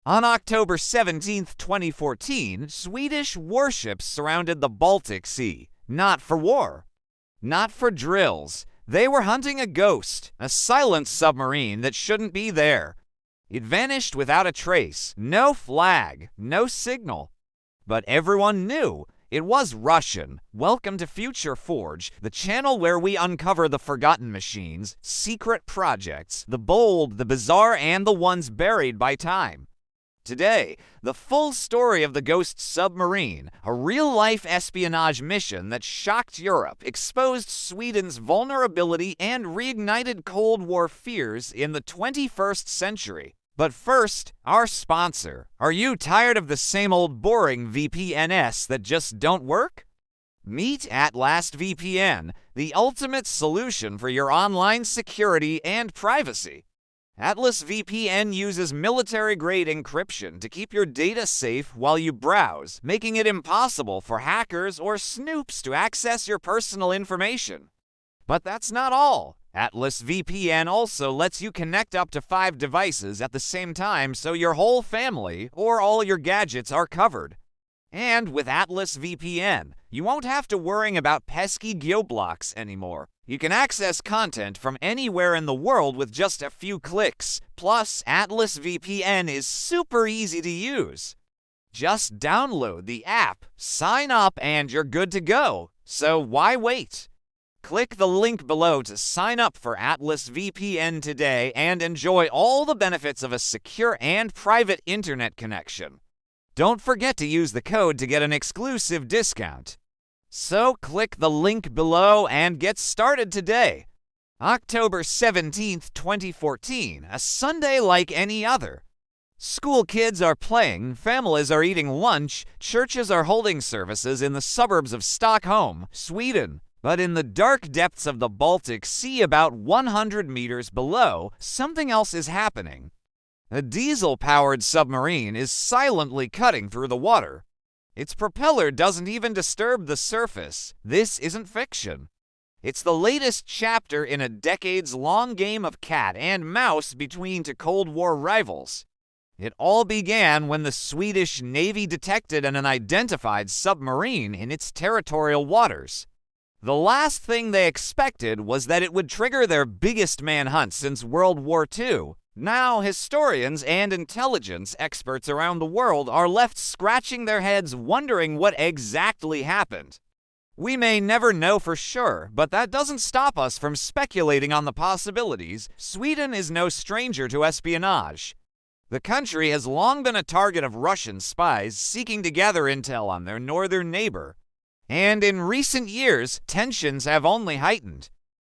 On October 17, 2014, Swedish warships surrounded the Baltic Sea, not for war, not for drills. They were hunting a ghost, a silent submarine that shouldn't be there. It vanished without a trace, no flag, no signal. But everyone knew it was Russian. Welcome to FutureForge, the channel where we uncover the forgotten machines, secret projects, the bold, the bizarre, and the ones buried by time. Today, the full story of the Ghost Submarine, a real-life espionage mission that shocked Europe, exposed Sweden's vulnerability, and reignited Cold War fears in the 21st century. But first, our sponsor. Are you tired of the same old boring VPNs that just don't work? Meet Atlas VPN, the ultimate solution for your online security and privacy. Atlas VPN uses military-grade encryption to keep your data safe while you browse, making it impossible for hackers or snoops to access your personal information. But that's not all. Atlas VPN also lets you connect up to 5 devices at the same time so your whole family or all your gadgets are covered. And with Atlas VPN, you won't have to worry about pesky geoblocks anymore. You can access content from anywhere in the world with just a few clicks. Plus, Atlas VPN is super easy to use. Just download the app, sign up, and you're good to go. So why wait? Click the link below to sign up for Atlas VPN today and enjoy all the benefits of a secure and private internet connection. Don't forget to use the code to get an exclusive discount. So click the link below and get started today. October 17, 2014, a Sunday like any other. School kids are playing, families are eating lunch, churches are holding services in the suburbs of Stockholm, Sweden. But in the dark depths of the Baltic Sea about 100 meters below, something else is happening. A diesel-powered submarine is silently cutting through the water. Its propeller doesn't even disturb the surface. This isn't fiction. It's the latest chapter in a decades-long game of cat and mouse between two Cold War rivals. It all began when the Swedish Navy detected an unidentified submarine in its territorial waters. The last thing they expected was that it would trigger their biggest manhunt since World War II. Now, historians and intelligence experts around the world are left scratching their heads wondering what exactly happened. We may never know for sure, but that doesn't stop us from speculating on the possibilities. Sweden is no stranger to espionage. The country has long been a target of Russian spies seeking to gather intel on their northern neighbor. And in recent years, tensions have only heightened.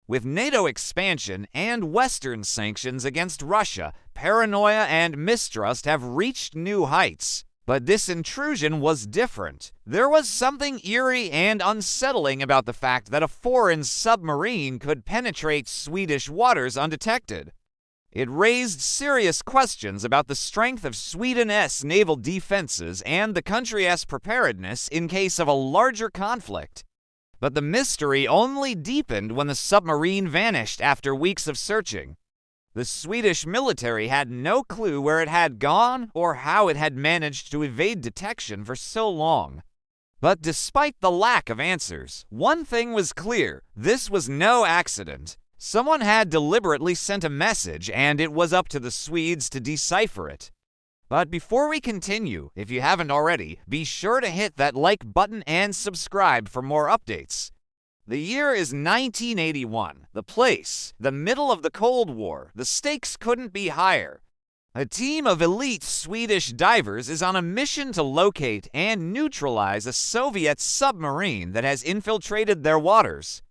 With NATO expansion and Western sanctions against Russia, paranoia and mistrust have reached new heights. But this intrusion was different. There was something eerie and unsettling about the fact that a foreign submarine could penetrate Swedish waters undetected. It raised serious questions about the strength of Sweden's naval defenses and the country's preparedness in case of a larger conflict. But the mystery only deepened when the submarine vanished after weeks of searching. The Swedish military had no clue where it had gone or how it had managed to evade detection for so long. But despite the lack of answers, one thing was clear: this was no accident. Someone had deliberately sent a message, and it was up to the Swedes to decipher it. But before we continue, if you haven't already, be sure to hit that like button and subscribe for more updates. The year is 1981. The place, the middle of the Cold War. The stakes couldn't be higher. A team of elite Swedish divers is on a mission to locate and neutralize a Soviet submarine that has infiltrated their waters.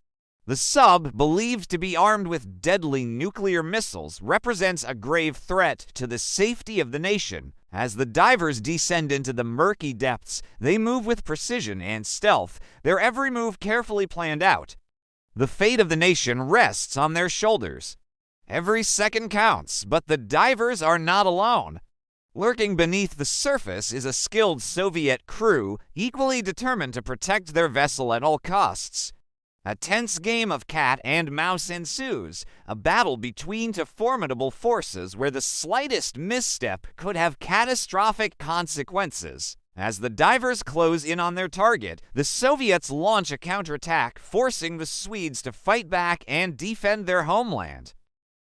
The sub, believed to be armed with deadly nuclear missiles, represents a grave threat to the safety of the nation. As the divers descend into the murky depths, they move with precision and stealth, their every move carefully planned out. The fate of the nation rests on their shoulders. Every second counts, but the divers are not alone. Lurking beneath the surface is a skilled Soviet crew, equally determined to protect their vessel at all costs. A tense game of cat and mouse ensues, a battle between two formidable forces where the slightest misstep could have catastrophic consequences. As the divers close in on their target, the Soviets launch a counterattack, forcing the Swedes to fight back and defend their homeland.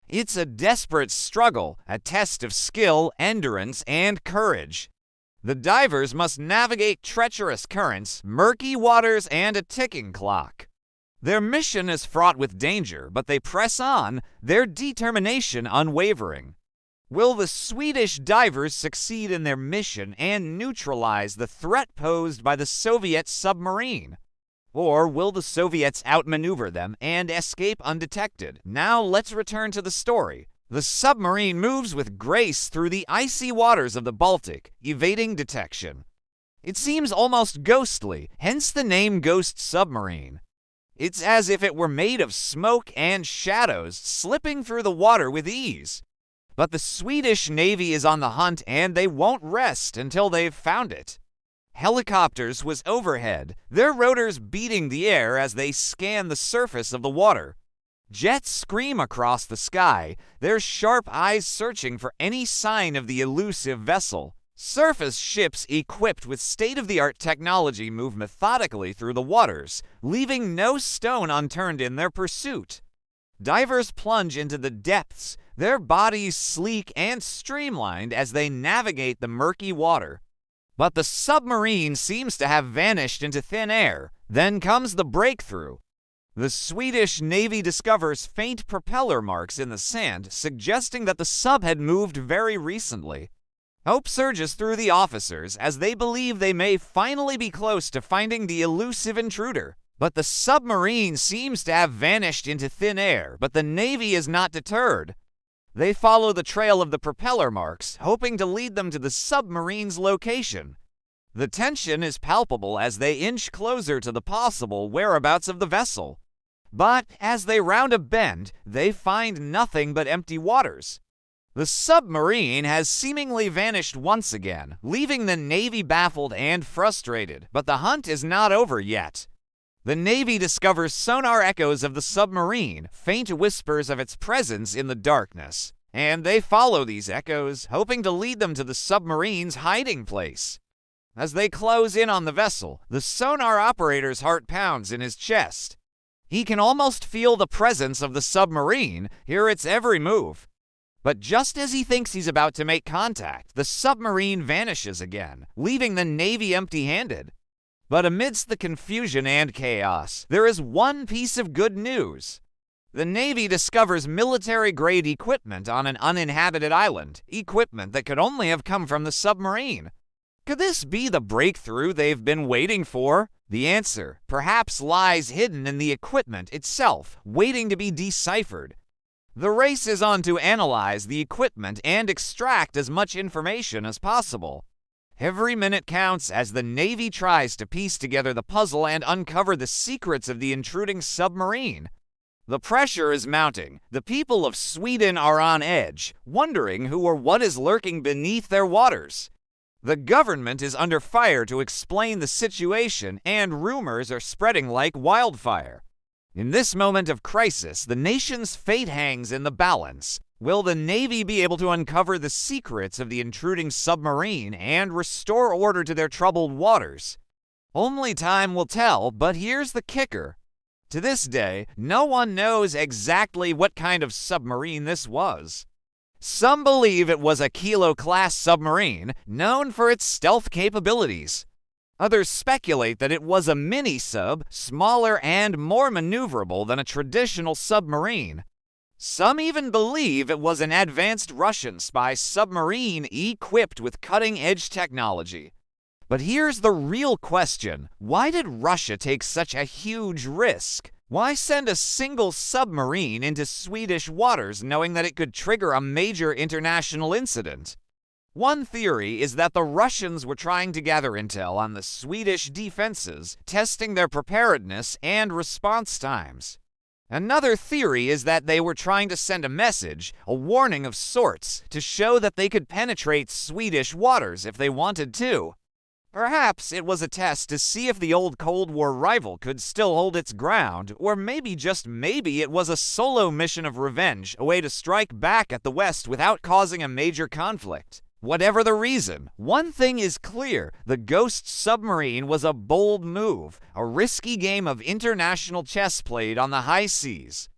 It's a desperate struggle, a test of skill, endurance, and courage. The divers must navigate treacherous currents, murky waters, and a ticking clock. Their mission is fraught with danger, but they press on, their determination unwavering. Will the Swedish divers succeed in their mission and neutralize the threat posed by the Soviet submarine? Or will the Soviets outmaneuver them and escape undetected? Now let's return to the story. The submarine moves with grace through the icy waters of the Baltic, evading detection. It seems almost ghostly, hence the name Ghost Submarine. It's as if it were made of smoke and shadows, slipping through the water with ease. But the Swedish Navy is on the hunt, and they won't rest until they've found it. Helicopters was overhead, their rotors beating the air as they scan the surface of the water. Jets scream across the sky, their sharp eyes searching for any sign of the elusive vessel. Surface ships equipped with state-of-the-art technology move methodically through the waters, leaving no stone unturned in their pursuit. Divers plunge into the depths, their bodies sleek and streamlined as they navigate the murky water. But the submarine seems to have vanished into thin air. Then comes the breakthrough. The Swedish Navy discovers faint propeller marks in the sand, suggesting that the sub had moved very recently. Hope surges through the officers as they believe they may finally be close to finding the elusive intruder. But the submarine seems to have vanished into thin air, but the Navy is not deterred. They follow the trail of the propeller marks, hoping to lead them to the submarine's location. The tension is palpable as they inch closer to the possible whereabouts of the vessel. But as they round a bend, they find nothing but empty waters. The submarine has seemingly vanished once again, leaving the Navy baffled and frustrated, but the hunt is not over yet. The Navy discovers sonar echoes of the submarine, faint whispers of its presence in the darkness, and they follow these echoes, hoping to lead them to the submarine's hiding place. As they close in on the vessel, the sonar operator's heart pounds in his chest. He can almost feel the presence of the submarine, hear its every move. But just as he thinks he's about to make contact, the submarine vanishes again, leaving the Navy empty-handed. But amidst the confusion and chaos, there is one piece of good news. The Navy discovers military-grade equipment on an uninhabited island, equipment that could only have come from the submarine. Could this be the breakthrough they've been waiting for? The answer perhaps lies hidden in the equipment itself, waiting to be deciphered. The race is on to analyze the equipment and extract as much information as possible. Every minute counts as the Navy tries to piece together the puzzle and uncover the secrets of the intruding submarine. The pressure is mounting. The people of Sweden are on edge, wondering who or what is lurking beneath their waters. The government is under fire to explain the situation, and rumors are spreading like wildfire. In this moment of crisis, the nation's fate hangs in the balance. Will the Navy be able to uncover the secrets of the intruding submarine and restore order to their troubled waters? Only time will tell, but here's the kicker. To this day, no one knows exactly what kind of submarine this was. Some believe it was a Kilo-class submarine, known for its stealth capabilities. Others speculate that it was a mini-sub, smaller and more maneuverable than a traditional submarine. Some even believe it was an advanced Russian spy submarine equipped with cutting-edge technology. But here's the real question. Why did Russia take such a huge risk? Why send a single submarine into Swedish waters knowing that it could trigger a major international incident? One theory is that the Russians were trying to gather intel on the Swedish defenses, testing their preparedness and response times. Another theory is that they were trying to send a message, a warning of sorts, to show that they could penetrate Swedish waters if they wanted to. Perhaps it was a test to see if the old Cold War rival could still hold its ground, or maybe, just maybe, it was a solo mission of revenge, a way to strike back at the West without causing a major conflict. Whatever the reason, one thing is clear: the Ghost Submarine was a bold move, a risky game of international chess played on the high seas.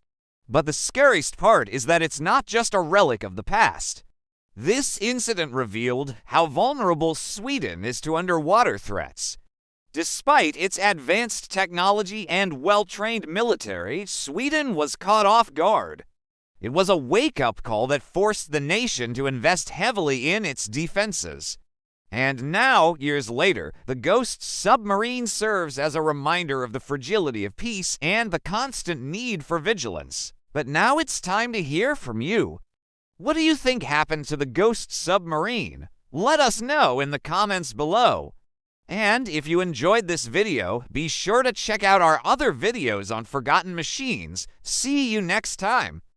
But the scariest part is that it's not just a relic of the past. This incident revealed how vulnerable Sweden is to underwater threats. Despite its advanced technology and well-trained military, Sweden was caught off guard. It was a wake-up call that forced the nation to invest heavily in its defenses. And now, years later, the Ghost Submarine serves as a reminder of the fragility of peace and the constant need for vigilance. But now it's time to hear from you. What do you think happened to the Ghost Submarine? Let us know in the comments below. And if you enjoyed this video, be sure to check out our other videos on forgotten machines. See you next time.